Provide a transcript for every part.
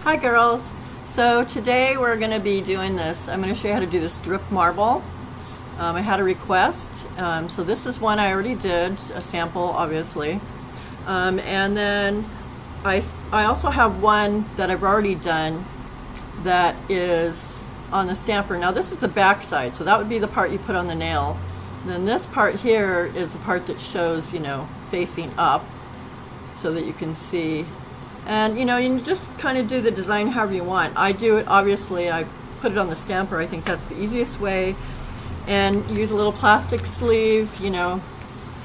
Hi girls. So today we're going to be doing this. I'm going to show you how to do this drip marble. I had a request. So this is one I already did, a sample obviously. And then I also have one that I've already done that is on the stamper. Now this is the back side, so that would be the part you put on the nail. And then this part here is the part that shows, facing up so that you can see. And you can just kind of do the design however you want. I do it, obviously, I put it on the stamper. I think that's the easiest way. And use a little plastic sleeve,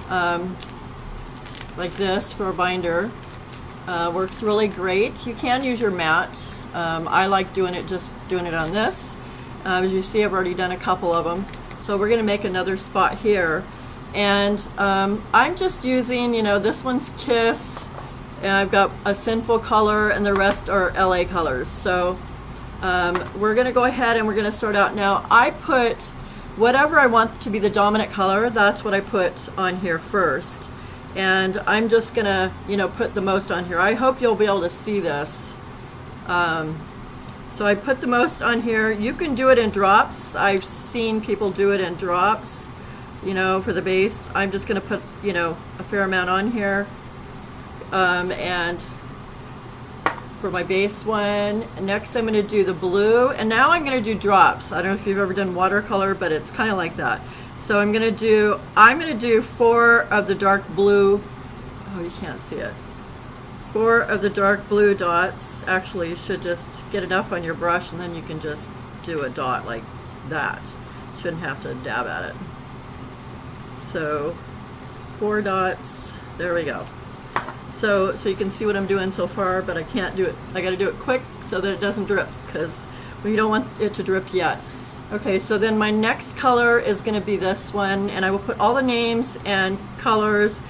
like this for a binder. Works really great. You can use your mat. I like doing it on this. As you see, I've already done a couple of them. So we're going to make another spot here. And I'm just using, this one's Kiss. And I've got a Sinful color, and the rest are LA colors. So we're going to go ahead and we're going to start out now. I put whatever I want to be the dominant color. That's what I put on here first. And I'm just going to, put the most on here. I hope you'll be able to see this. So I put the most on here. You can do it in drops. I've seen people do it in drops, for the base. I'm just going to put, a fair amount on here. And for my base one, next I'm going to do the blue, and now I'm going to do drops. I don't know if you've ever done watercolor, but it's kind of like that. So I'm going to do 4 of the dark blue. Oh, you can't see it. 4 of the dark blue dots. Actually, you should just get enough on your brush, and then you can just do a dot like that. Shouldn't have to dab at it. So 4 dots. There we go. So you can see what I'm doing so far, but I can't do it. I got to do it quick so that it doesn't drip, because we don't want it to drip yet. Okay, so then my next color is going to be this one, and I will put all the names and colors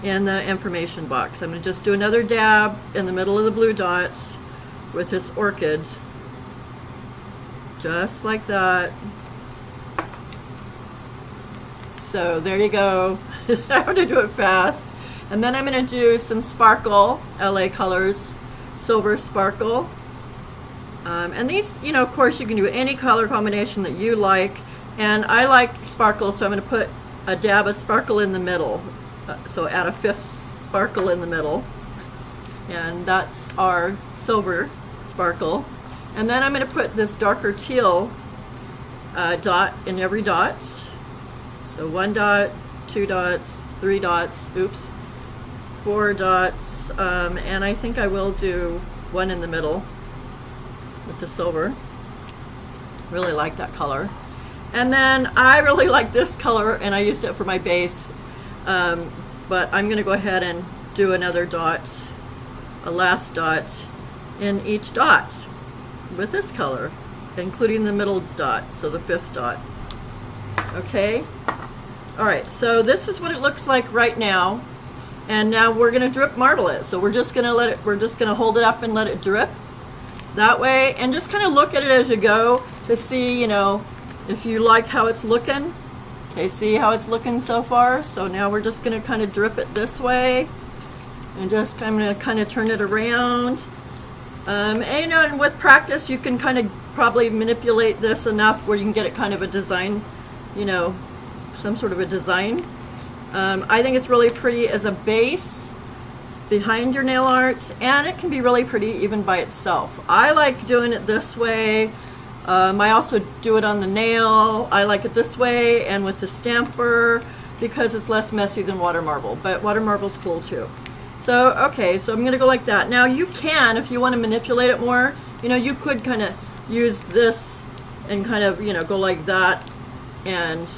in the information box. I'm going to just do another dab in the middle of the blue dots with this orchid, just like that. So there you go. I have to do it fast. And then I'm going to do some sparkle, LA colors, silver sparkle. And these, of course, you can do any color combination that you like. And I like sparkle, so I'm going to put a dab of sparkle in the middle. So add a 5th sparkle in the middle. And that's our silver sparkle. And then I'm going to put this darker teal dot in every dot. So 1 dot, 2 dots, 3 dots, oops. 4 dots, and I think I will do 1 in the middle with the silver. Really like that color. And then I really like this color, and I used it for my base, but I'm going to go ahead and do another dot, a last dot in each dot with this color, including the middle dot, so the 5th dot. Okay? Alright, so this is what it looks like right now. And now we're going to drip marble it. So we're just going to hold it up and let it drip that way, and just kind of look at it as you go to see, if you like how it's looking. Okay, see how it's looking so far? So now we're just going to kind of drip it this way, and just I'm going to kind of turn it around. And with practice, you can kind of probably manipulate this enough where you can get it kind of a design, some sort of a design. I think it's really pretty as a base behind your nail art, and it can be really pretty even by itself. I like doing it this way. I also do it on the nail. I like it this way and with the stamper because it's less messy than water marble, but water marble's cool too. So, okay, so I'm going to go like that. Now you can, if you want to manipulate it more, you could kind of use this and kind of, go like that and,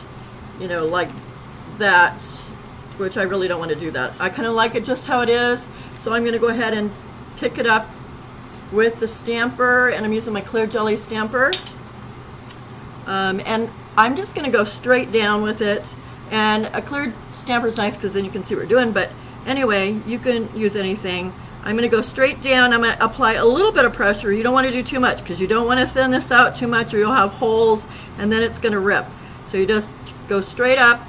like that, which I really don't want to do that. I kind of like it just how it is, so I'm going to go ahead and pick it up with the stamper, and I'm using my clear jelly stamper, and I'm just going to go straight down with it. And a clear stamper is nice because then you can see what we're doing, but anyway, you can use anything. I'm going to go straight down. I'm going to apply a little bit of pressure. You don't want to do too much because you don't want to thin this out too much or you'll have holes and then it's going to rip. So you just go straight up.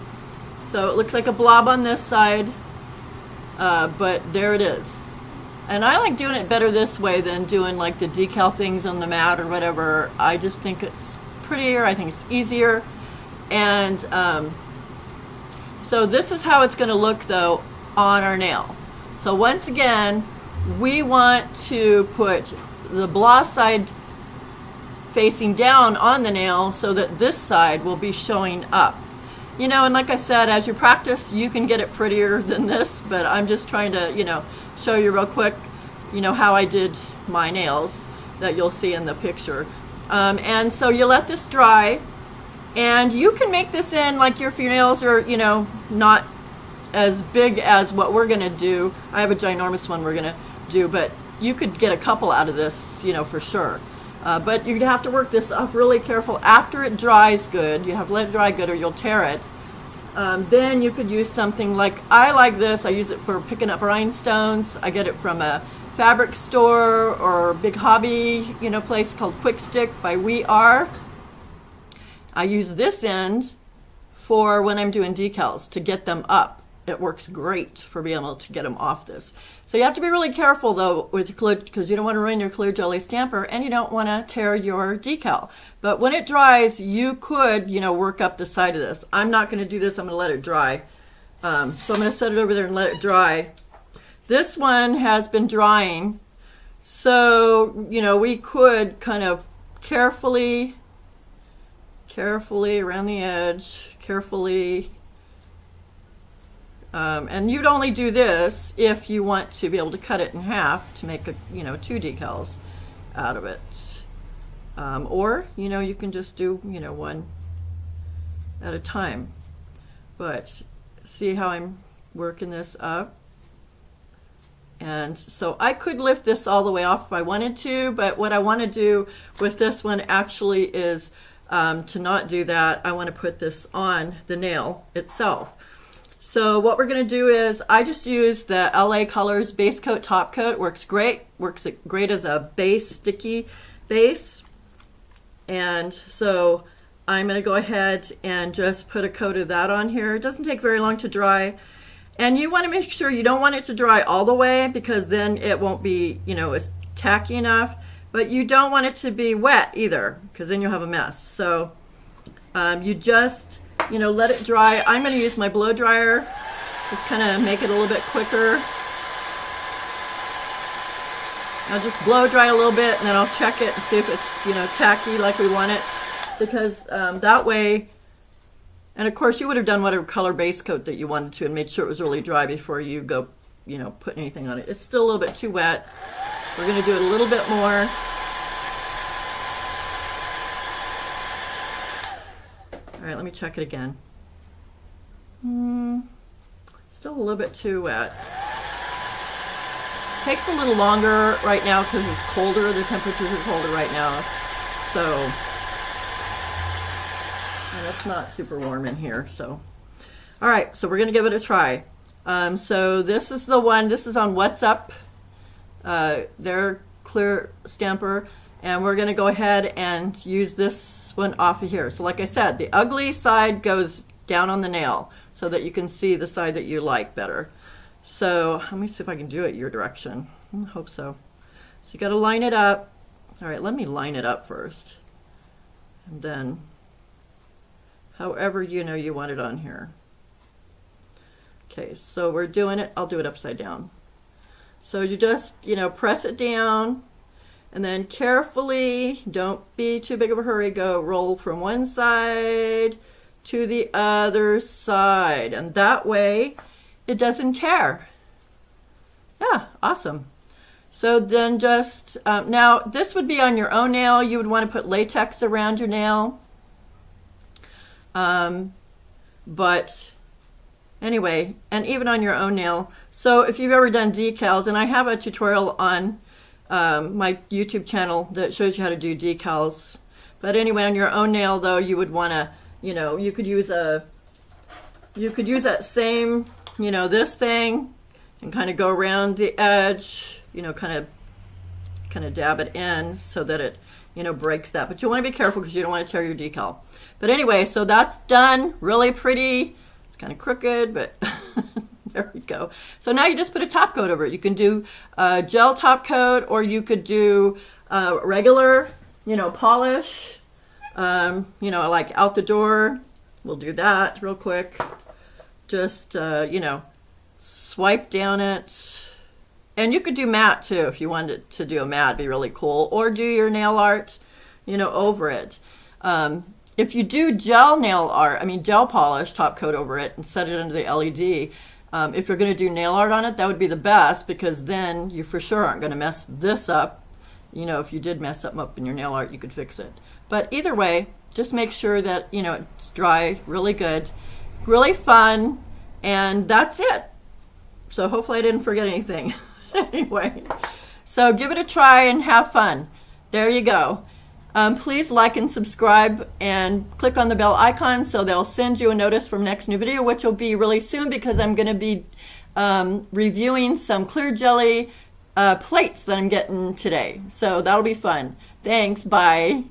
So it looks like a blob on this side, but there it is. And I like doing it better this way than doing like the decal things on the mat or whatever. I just think it's prettier. I think it's easier. And so this is how it's going to look though on our nail. So once again, we want to put the bloss side facing down on the nail so that this side will be showing up. You know, and like I said, as you practice, you can get it prettier than this, but I'm just trying to, you know, show you real quick, you know, how I did my nails that you'll see in the picture. And so you let this dry, and you can make this in like your nails are, you know, not as big as what we're gonna do. I have a ginormous one we're gonna do, but you could get a couple out of this, you know, for sure. But you'd have to work this off really careful after it dries good. You have to let it dry good or you'll tear it. Then you could use something like, I like this. I use it for picking up rhinestones. I get it from a fabric store or big hobby, you know, place called Quick Stick by We Are. I use this end for when I'm doing decals to get them up. It works great for being able to get them off this. So you have to be really careful though with your clear, because you don't want to ruin your clear jelly stamper and you don't want to tear your decal. But when it dries, you could, you know, work up the side of this. I'm not going to do this. I'm going to let it dry. So I'm going to set it over there and let it dry. This one has been drying. So, you know, we could kind of carefully around the edge, carefully. And you'd only do this if you want to be able to cut it in half to make a, you know, 2 decals out of it. Or, you know, you can just do, you know, one at a time. But see how I'm working this up? And so I could lift this all the way off if I wanted to, but what I want to do with this one actually is to not do that. I want to put this on the nail itself. So what we're going to do is I just use the LA Colors base coat top coat. Works great. Works great as a base, sticky base. And so I'm going to go ahead and just put a coat of that on here. It doesn't take very long to dry. And you want to make sure you don't want it to dry all the way because then it won't be, you know, as tacky enough. But you don't want it to be wet either because then you'll have a mess. So you just, you know, let it dry. I'm going to use my blow dryer, just kind of make it a little bit quicker. I'll just blow dry a little bit and then I'll check it and see if it's, you know, tacky like we want it, because that way, and of course you would have done whatever color base coat that you wanted to and made sure it was really dry before you go, you know, put anything on it. It's still a little bit too wet. We're going to do it a little bit more. All right, let me check it again. Still a little bit too wet. Takes a little longer right now because it's colder. The temperatures are colder right now. So, and it's not super warm in here. So, all right, so we're going to give it a try. So this is the one. This is on What's Up, their clear stamper. And we're going to go ahead and use this one off of here. So like I said, the ugly side goes down on the nail so that you can see the side that you like better. So let me see if I can do it your direction. I hope so. So you got to line it up. All right, let me line it up first. And then however you know you want it on here. Okay, so we're doing it. I'll do it upside down. So you just, you know, press it down. And then carefully, don't be too big of a hurry, go roll from one side to the other side. And that way, it doesn't tear. Yeah, awesome. So then just, now this would be on your own nail. You would want to put latex around your nail. But anyway, and even on your own nail. So if you've ever done decals, and I have a tutorial on my YouTube channel that shows you how to do decals. But anyway, on your own nail though, you would want to, you know, you could use that same, you know, this thing and kind of go around the edge, you know, kind of dab it in so that it, you know, breaks that. But you want to be careful because you don't want to tear your decal. But anyway, so that's done. Really pretty. It's kind of crooked, but There we go. So now you just put a top coat over it. You can do gel top coat, or you could do regular, polish, like out the door. We'll do that real quick. Just, swipe down it. And you could do matte too if you wanted to do a matte, it'd be really cool. Or do your nail art, over it. If you do gel polish, top coat over it and set it under the LED, if you're going to do nail art on it, that would be the best, because then you for sure aren't going to mess this up. If you did mess something up in your nail art, you could fix it. But either way, just make sure that, it's dry, really good, really fun, and that's it. So hopefully I didn't forget anything. Anyway, so give it a try and have fun. There you go. Please like and subscribe and click on the bell icon so they'll send you a notice from next new video, which will be really soon, because I'm going to be reviewing some clear jelly plates that I'm getting today. So that'll be fun. Thanks. Bye.